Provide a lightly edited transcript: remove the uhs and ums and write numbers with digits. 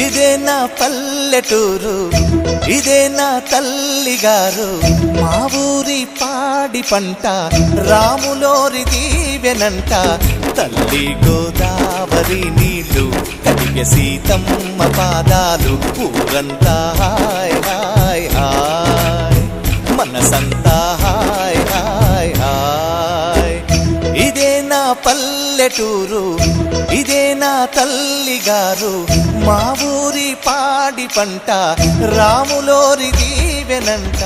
ఇదే నా పల్లెటూరు, ఇదే నా తల్లిగారు. మా ఊరి పాడి పంట రాములోరి దీవెనంట. తల్లి గోదావరి నీళ్ళు కడిగ సీతమ్మ పాదాలు. ఊరంతా హాయ్ హాయ్ హాయ్, మనసంతా హాయ్ హాయ్ హాయ్. ఇదే నా పల్లెటూరు, ఇదే నా తల్లిగారు. మా ఊరి పాడి పంట రాములోరి దీవెనంట.